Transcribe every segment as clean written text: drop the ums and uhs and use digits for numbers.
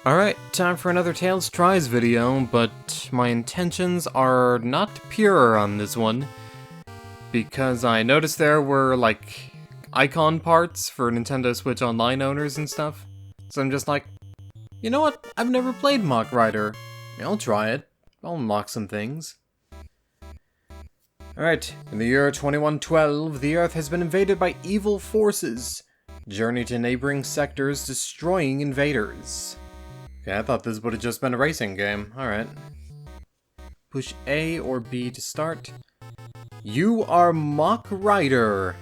Alright, time for another Tales Tries video, but my intentions are not pure on this one. Because I noticed there were, like, icon parts for Nintendo Switch Online owners and stuff. So I'm just like, you know what? I've never played Mach Rider. I'll try it. I'll unlock some things. Alright, in the year 2112, the Earth has been invaded by evil forces. Journey to neighboring sectors, destroying invaders. Okay, I thought this would have just been a racing game. Alright. Push A or B to start. You are Mach Rider.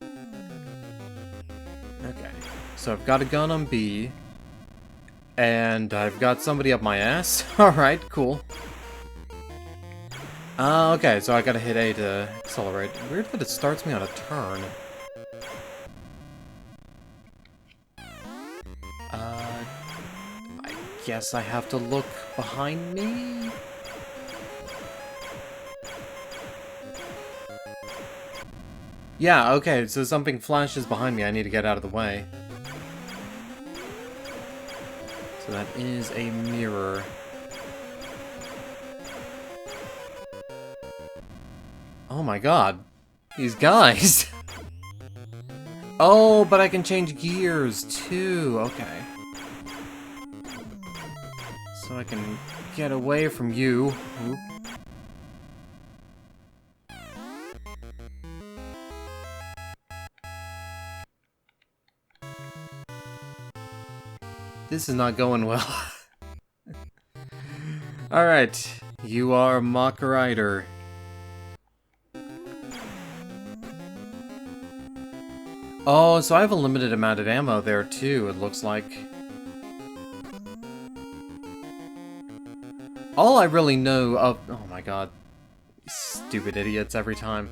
Okay, so I've got a gun on B. And I've got somebody up my ass. Alright, cool. Okay, so I gotta hit A to accelerate. Weird that it starts me on a turn. I guess I have to look behind me? Yeah, okay, so something flashes behind me, I need to get out of the way. So that is a mirror. Oh my god. These guys! Oh, but I can change gears too, okay. So I can get away from you. Oop. This is not going well. Alright, you are Mach Rider. Oh, so I have a limited amount of ammo there too, it looks like. All I really know of... Oh my god. Stupid idiots every time.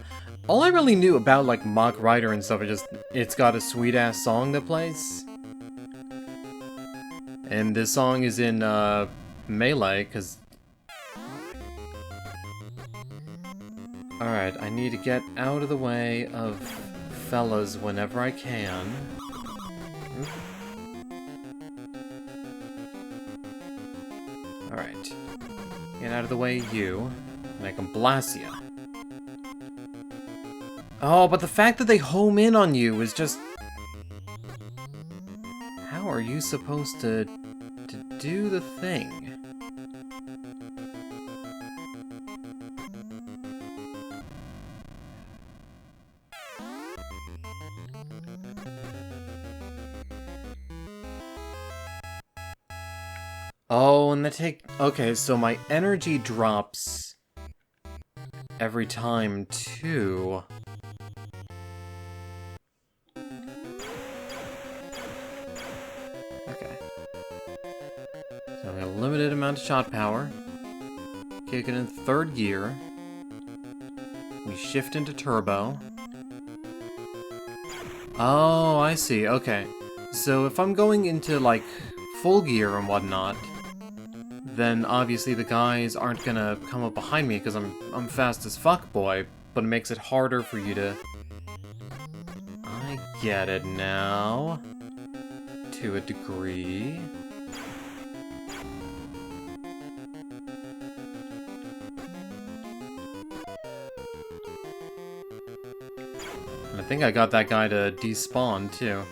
All I really knew about, like, Mach Rider and stuff is just... It's got a sweet-ass song that plays. And this song is in, Melee, because... Alright, I need to get out of the way of fellas whenever I can. Oop. Alright. Get out of the way, you. And I can blast you. Oh, but the fact that they home in on you is just... How are you supposed to do the thing? Oh, and they take... Okay, so my energy drops every time, too. Okay. So I got a limited amount of shot power. Kick it in third gear. We shift into turbo. Oh, I see. Okay. So if I'm going into, like, full gear and whatnot, then obviously the guys aren't gonna come up behind me because I'm fast as fuck, boy. But it makes it harder for you to... I get it now. To a degree. And I think I got that guy to despawn, too.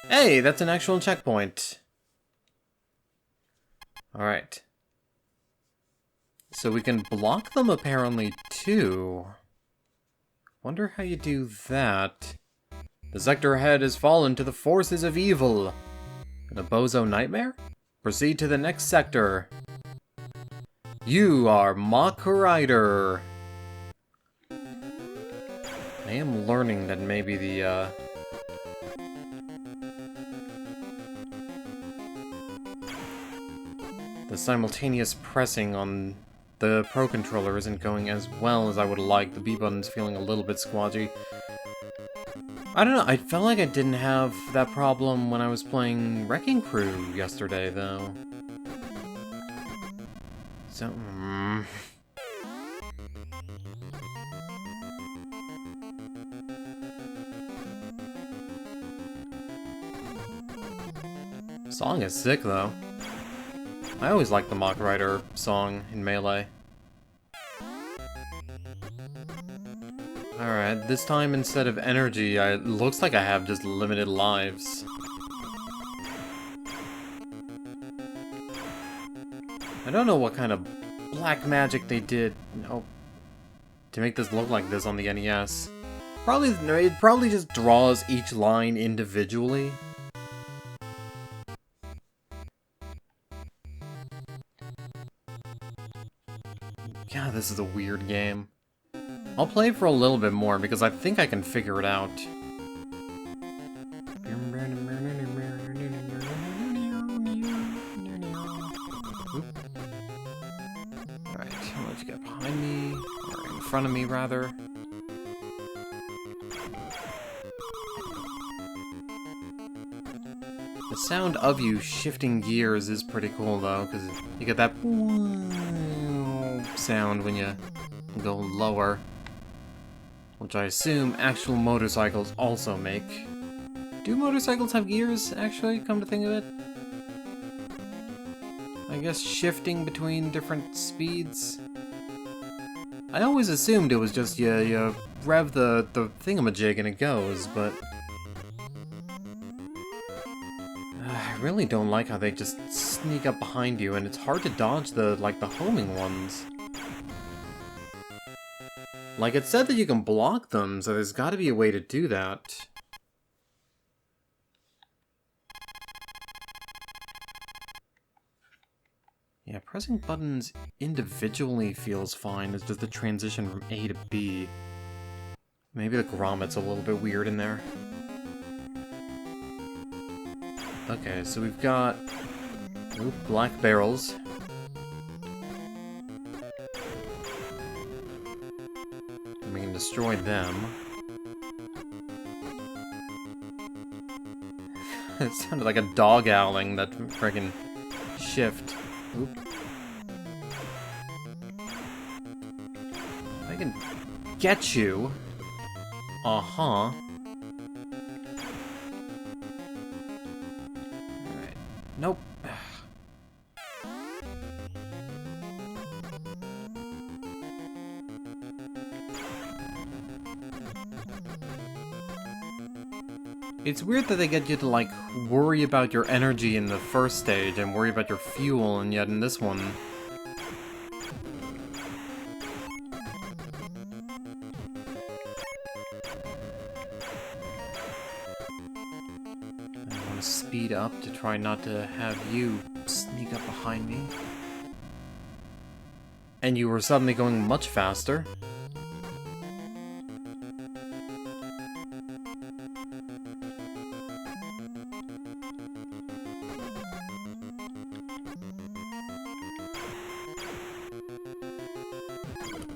Hey, that's an actual checkpoint. Alright. So we can block them apparently too. Wonder how you do that. The sector ahead has fallen to the forces of evil. A bozo nightmare? Proceed to the next sector. You are Mach Rider. I am learning that maybe the simultaneous pressing on the Pro Controller isn't going as well as I would like. The B button's feeling a little bit squodgy. I don't know, I felt like I didn't have that problem when I was playing Wrecking Crew yesterday, though. So, Song is sick, though. I always like the Mach Rider song in Melee. Alright, this time instead of energy, it looks like I have just limited lives. I don't know what kind of black magic they did to make this look like this on the NES. It probably just draws each line individually. God, this is a weird game. I'll play for a little bit more because I think I can figure it out. Alright, how much you got behind me? Or in front of me, rather. The sound of you shifting gears is pretty cool, though, because you get that sound when you go lower. Which I assume actual motorcycles also make. Do motorcycles have gears, actually, come to think of it? I guess shifting between different speeds? I always assumed it was just you rev the thingamajig and it goes, but... I really don't like how they just sneak up behind you, and it's hard to dodge the homing ones. Like, it said that you can block them, so there's gotta be a way to do that. Yeah, pressing buttons individually feels fine. It's just the transition from A to B. Maybe the grommet's a little bit weird in there. Okay, so we've got... Ooh, black barrels. We can destroy them. It sounded like a dog owling, that friggin' shift. Oop. I can get you. Uh-huh. Alright. Nope. It's weird that they get you to, like, worry about your energy in the first stage and worry about your fuel, and yet in this one... I want to speed up to try not to have you sneak up behind me. And you were suddenly going much faster.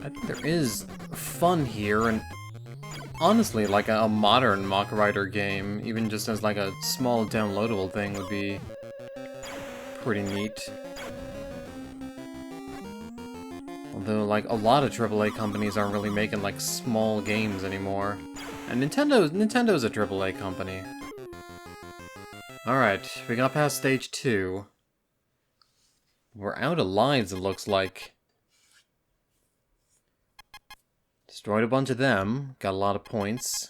I think there is fun here, and honestly, like a modern Mach Rider game, even just as like a small downloadable thing, would be pretty neat. Although, like, a lot of AAA companies aren't really making, like, small games anymore. And Nintendo's a AAA company. Alright, we got past stage 2. We're out of lives, it looks like. Destroyed a bunch of them, got a lot of points.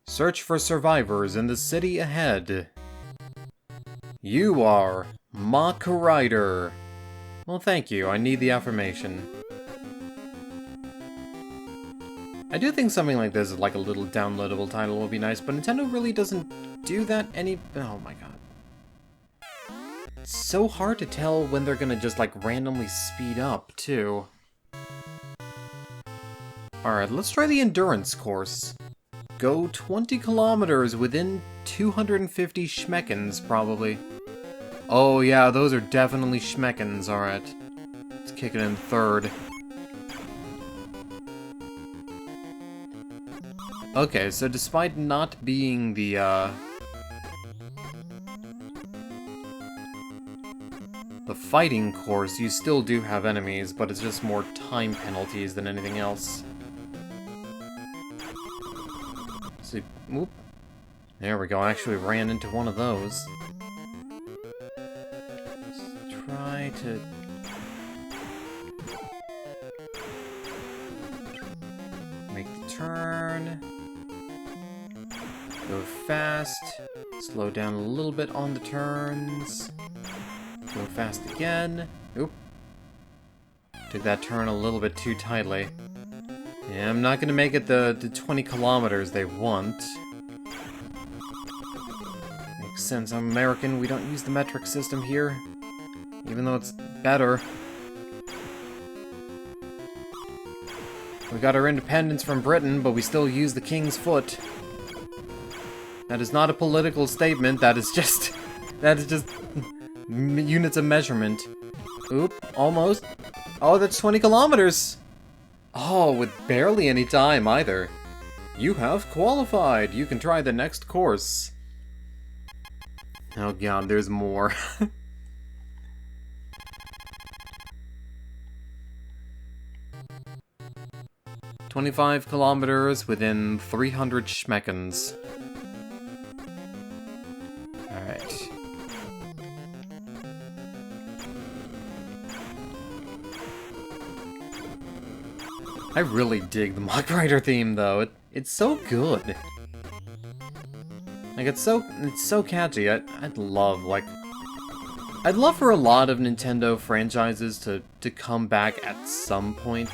Search for survivors in the city ahead. You are Mach Rider. Well, thank you, I need the affirmation. I do think something like this, like a little downloadable title, would be nice, but Nintendo really doesn't do that any... Oh my god. It's so hard to tell when they're gonna just, like, randomly speed up, too. Alright, let's try the endurance course. Go 20 kilometers within 250 schmeckens, probably. Oh yeah, those are definitely schmeckens, alright. Let's kick it in third. Okay, so despite not being the fighting course, you still do have enemies, but it's just more time penalties than anything else. So, whoop. There we go, I actually ran into one of those. Let's try to... make the turn. Go fast. Slow down a little bit on the turns. Go fast again. Oop. Took that turn a little bit too tightly. Yeah, I'm not gonna make it the 20 kilometers they want. Makes sense, I'm American, we don't use the metric system here. Even though it's better. We got our independence from Britain, but we still use the King's Foot. That is not a political statement, that is just units of measurement. Oop, almost. Oh, that's 20 kilometers! Oh, with barely any time either. You have qualified! You can try the next course. Oh god, there's more. 25 kilometers within 300 schmeckens. Alright. I really dig the Mach theme though. It's so good. Like it's so catchy. I'd love for a lot of Nintendo franchises to come back at some point.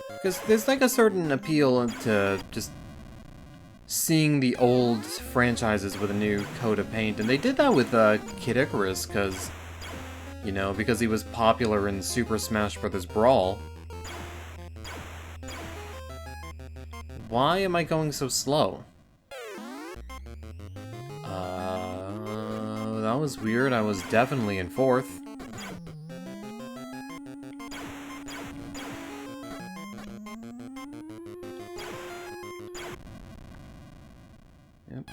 Because there's like a certain appeal to just seeing the old franchises with a new coat of paint, and they did that with Kid Icarus, because, you know, because he was popular in Super Smash Bros. Brawl. Why am I going so slow? That was weird. I was definitely in fourth. Yep.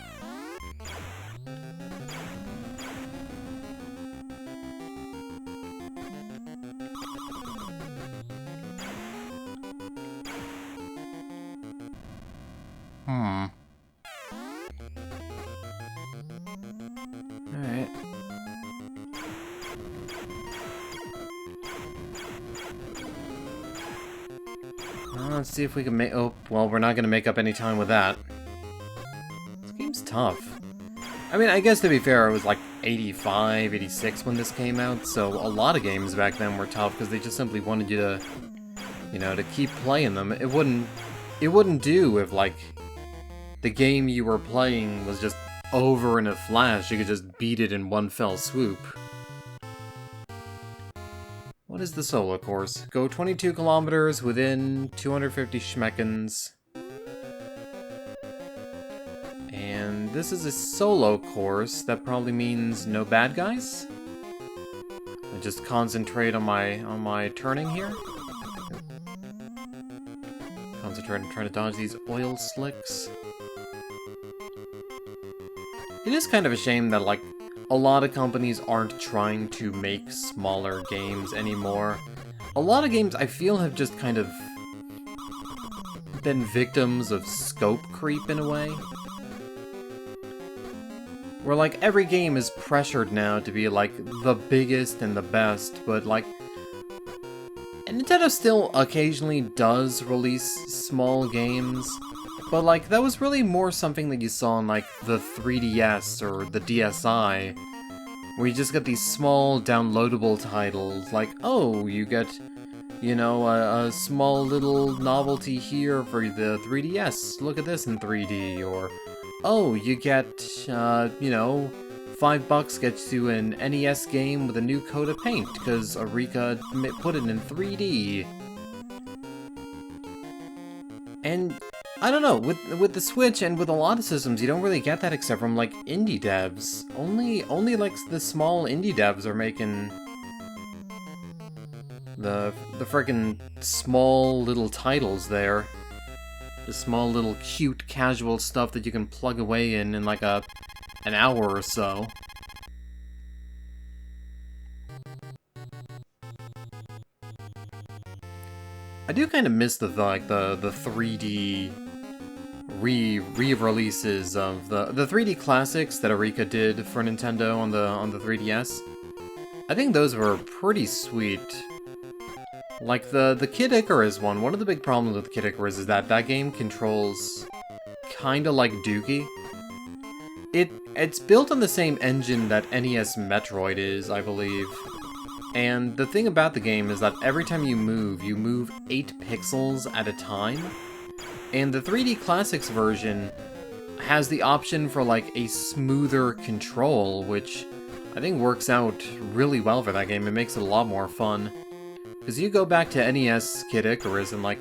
Alright. Let's see if we can make... Oh, well, we're not gonna make up any time with that. This game's tough. I mean, I guess to be fair, it was like 85, 86 when this came out, so a lot of games back then were tough because they just simply wanted you to, you know, to keep playing them. It wouldn't do if, like, the game you were playing was just over in a flash. You could just beat it in one fell swoop. What is the solo course? Go 22 kilometers within 250 schmeckens. And this is a solo course. That probably means no bad guys. I just concentrate on my turning here. Concentrate on trying to dodge these oil slicks. It is kind of a shame that, like, a lot of companies aren't trying to make smaller games anymore. A lot of games, I feel, have just kind of been victims of scope creep in a way. Where, like, every game is pressured now to be, like, the biggest and the best, but, like... And Nintendo still occasionally does release small games, but, like, that was really more something that you saw on, like, the 3DS or the DSi, where you just get these small downloadable titles, like, oh, you get, you know, a small little novelty here for the 3DS, look at this in 3D, or, oh, you get, you know, $5 gets you an NES game with a new coat of paint, because Arika put it in 3D. And I don't know, with the Switch and with a lot of systems, you don't really get that except from, like, indie devs. Only like, the small indie devs are making the frickin' small little titles there. The small little cute casual stuff that you can plug away in like an hour or so. I do kind of miss the 3D re-releases of the 3D classics that Arika did for Nintendo on the 3DS. I think those were pretty sweet. Like the Kid Icarus one of the big problems with Kid Icarus is that that game controls kinda like Dookie. It's built on the same engine that NES Metroid is, I believe. And the thing about the game is that every time you move 8 pixels at a time. And the 3D Classics version has the option for like a smoother control, which I think works out really well for that game. It makes it a lot more fun. Because you go back to NES Kid Icarus and like,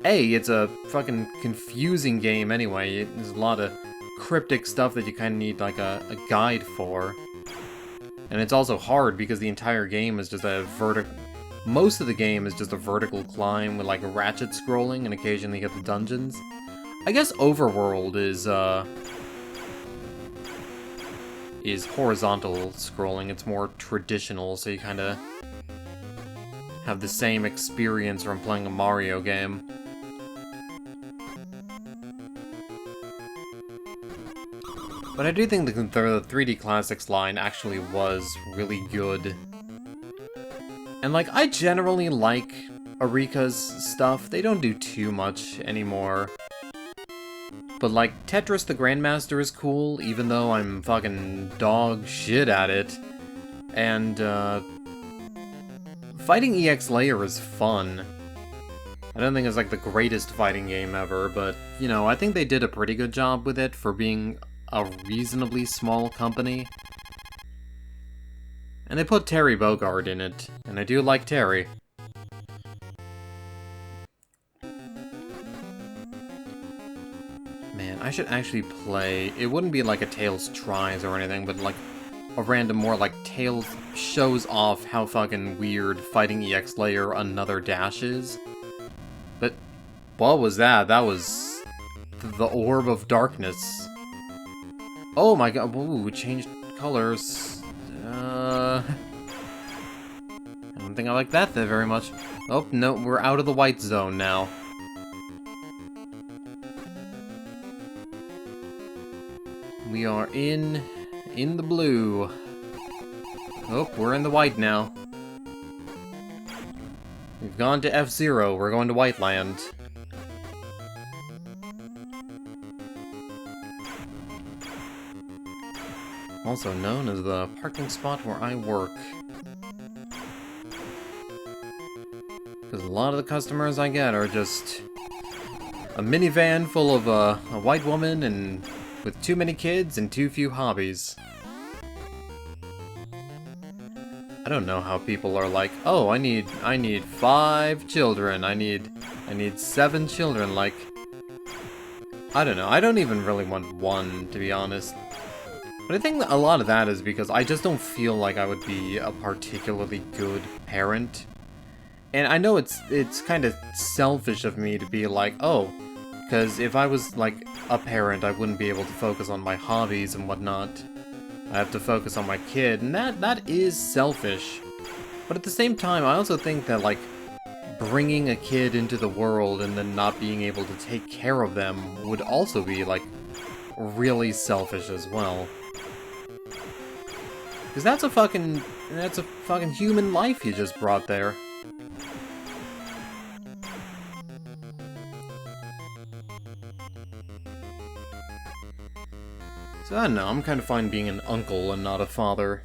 A, it's a fucking confusing game anyway. There's a lot of cryptic stuff that you kind of need like a guide for. And it's also hard because the entire game is just a most of the game is just a vertical climb with like ratchet scrolling and occasionally you get the dungeons. I guess Overworld is horizontal scrolling. It's more traditional, so you kind of have the same experience from playing a Mario game. But I do think the 3D Classics line actually was really good. And like, I generally like Arika's stuff. They don't do too much anymore. But like, Tetris the Grandmaster is cool, even though I'm fucking dog shit at it. And fighting EX Layer is fun. I don't think it's like the greatest fighting game ever, but, you know, I think they did a pretty good job with it for being a reasonably small company. And they put Terry Bogard in it, and I do like Terry. Man, I should actually play... It wouldn't be like a Tails Tries or anything, but like a random more like Tails shows off how fucking weird fighting EX Layer Another Dash is. But what was that? That was the Orb of Darkness. Oh my god, ooh, it changed colors. I don't think I like that very much. Oh, no, we're out of the white zone now. We are in the blue. Oh, we're in the white now. We've gone to F-Zero, we're going to Whiteland. Also known as the parking spot where I work. Because a lot of the customers I get are just a minivan full of a white woman and with too many kids and too few hobbies. I don't know how people are like, oh, I need 5 children, I need 7 children, like, I don't know, I don't even really want 1, to be honest. But I think a lot of that is because I just don't feel like I would be a particularly good parent. And I know it's kind of selfish of me to be like, oh, because if I was, like, a parent, I wouldn't be able to focus on my hobbies and whatnot. I have to focus on my kid, and that is selfish. But at the same time, I also think that, like, bringing a kid into the world and then not being able to take care of them would also be, like, really selfish as well. Because that's a fucking human life you just brought there. So I don't know, I'm kind of fine being an uncle and not a father.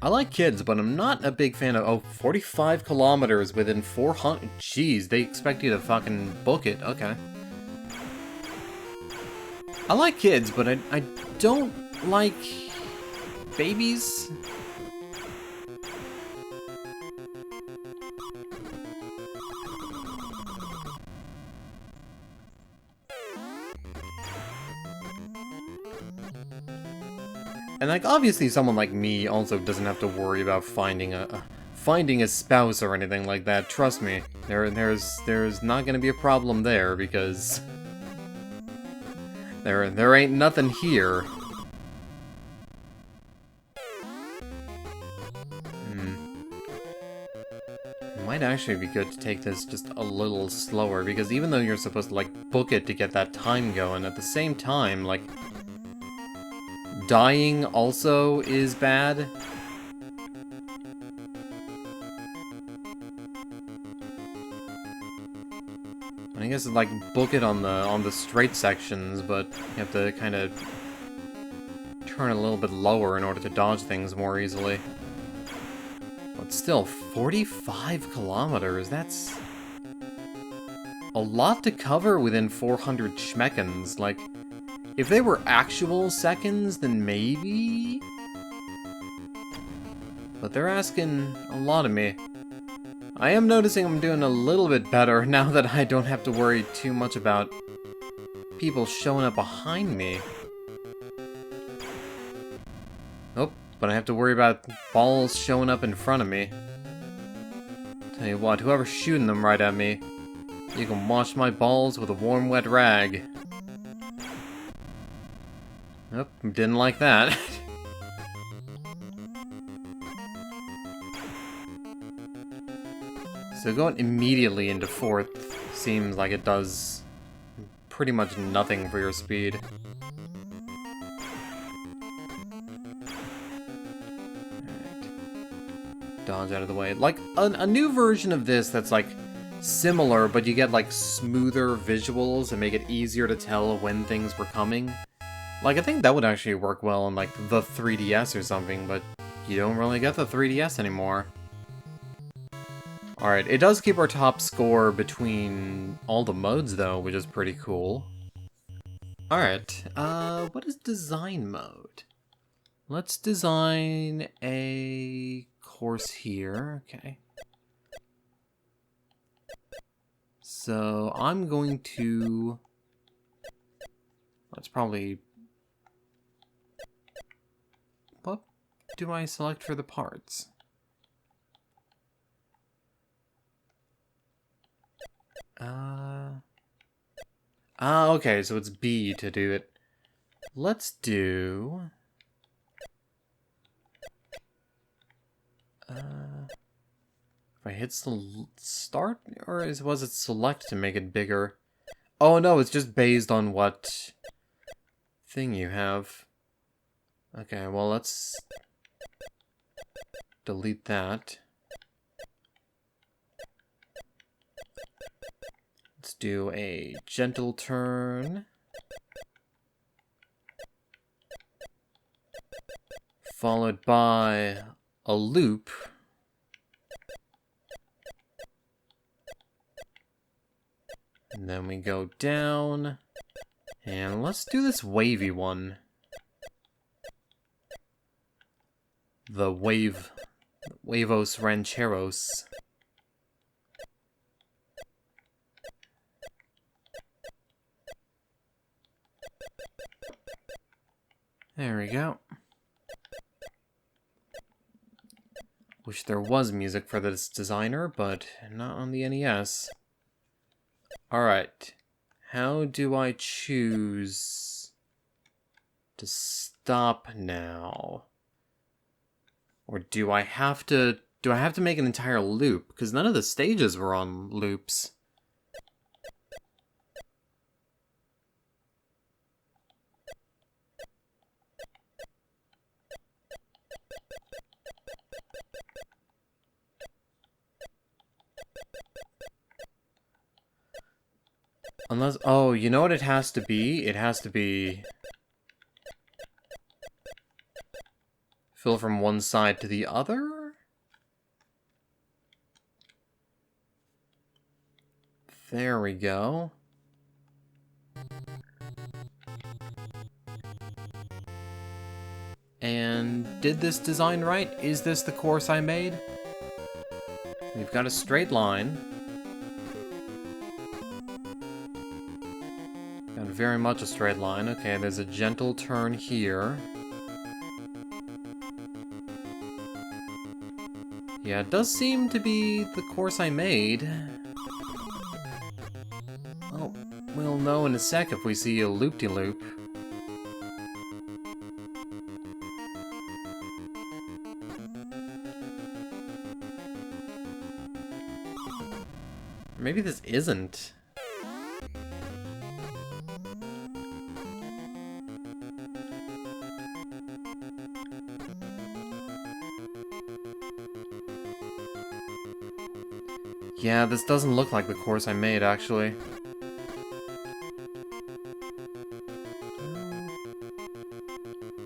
I like kids, but I'm not a big fan of... Oh, 45 kilometers within 400... Jeez, they expect you to fucking book it. Okay. I like kids, but I don't like babies. And like, obviously someone like me also doesn't have to worry about finding a spouse or anything like that. Trust me, there's not gonna be a problem there because there ain't nothing here. Might actually be good to take this just a little slower, because even though you're supposed to, like, book it to get that time going, at the same time, like, dying also is bad. I guess it's like book it on the straight sections, but you have to kind of turn a little bit lower in order to dodge things more easily. But still, 45 kilometers, that's a lot to cover within 400 schmeckens. Like, if they were actual seconds, then maybe? But they're asking a lot of me. I am noticing I'm doing a little bit better now that I don't have to worry too much about people showing up behind me. Oh, but I have to worry about balls showing up in front of me. Tell you what, whoever's shooting them right at me, you can wash my balls with a warm, wet rag. Nope, didn't like that. So going immediately into 4th seems like it does pretty much nothing for your speed. Alright. Dodge out of the way. Like, a new version of this that's, like, similar, but you get, like, smoother visuals and make it easier to tell when things were coming. Like, I think that would actually work well on, like, the 3DS or something, but you don't really get the 3DS anymore. Alright, it does keep our top score between all the modes, though, which is pretty cool. Alright, what is design mode? Let's design a course here, okay. So, I'm going to... Let's probably... What do I select for the parts? Okay, so it's B to do it. Let's do... if I hit start, or was it select to make it bigger? Oh no, it's just based on what thing you have. Okay, well let's delete that. Let's do a gentle turn. Followed by a loop. And then we go down. And let's do this wavy one. The Huevos Rancheros. There we go. Wish there was music for this designer, but not on the NES. Alright. How do I choose to stop now? Or do I have to make an entire loop? Because none of the stages were on loops. Unless, oh, you know what it has to be? It has to be... fill from one side to the other? There we go. And did this design right? Is this the course I made? We've got a straight line. Got very much a straight line. Okay, there's a gentle turn here. Yeah, it does seem to be the course I made. Well, we'll know in a sec if we see a loop-de-loop. Maybe this isn't. Yeah, this doesn't look like the course I made, actually.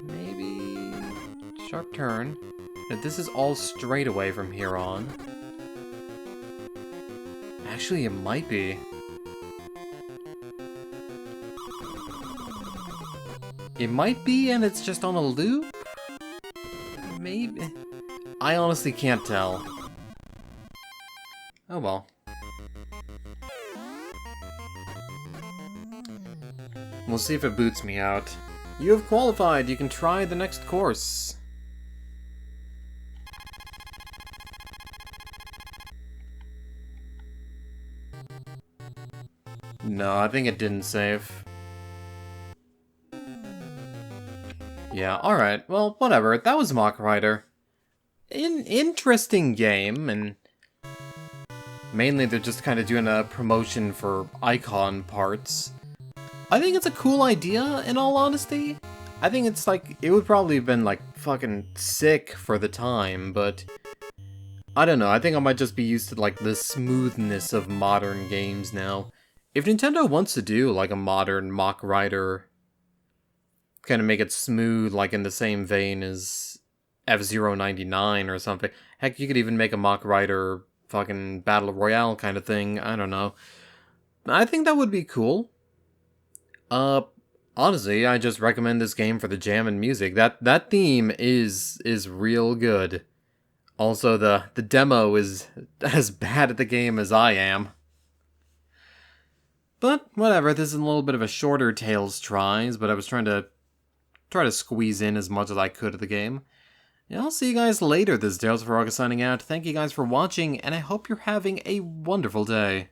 Maybe... sharp turn. If this is all straight away from here on... Actually, it might be. It might be, and it's just on a loop? Maybe... I honestly can't tell. Oh well. We'll see if it boots me out. You have qualified. You can try the next course. No, I think it didn't save. Yeah, alright. Well, whatever. That was Mach Rider. Interesting game, and... mainly they're just kind of doing a promotion for icon parts. I think it's a cool idea, in all honesty. I think it's like, it would probably have been like fucking sick for the time, but... I don't know, I think I might just be used to like the smoothness of modern games now. If Nintendo wants to do like a modern Mach Rider, kind of make it smooth like in the same vein as F-Zero 99 or something. Heck, you could even make a Mach Rider fucking Battle Royale kind of thing, I don't know. I think that would be cool. Honestly, I just recommend this game for the jam and music. That theme is real good. Also, the demo is as bad at the game as I am. But, whatever, this is a little bit of a shorter Tales Tries, but I was trying to squeeze in as much as I could of the game. And I'll see you guys later. This is Tales for August signing out. Thank you guys for watching, and I hope you're having a wonderful day.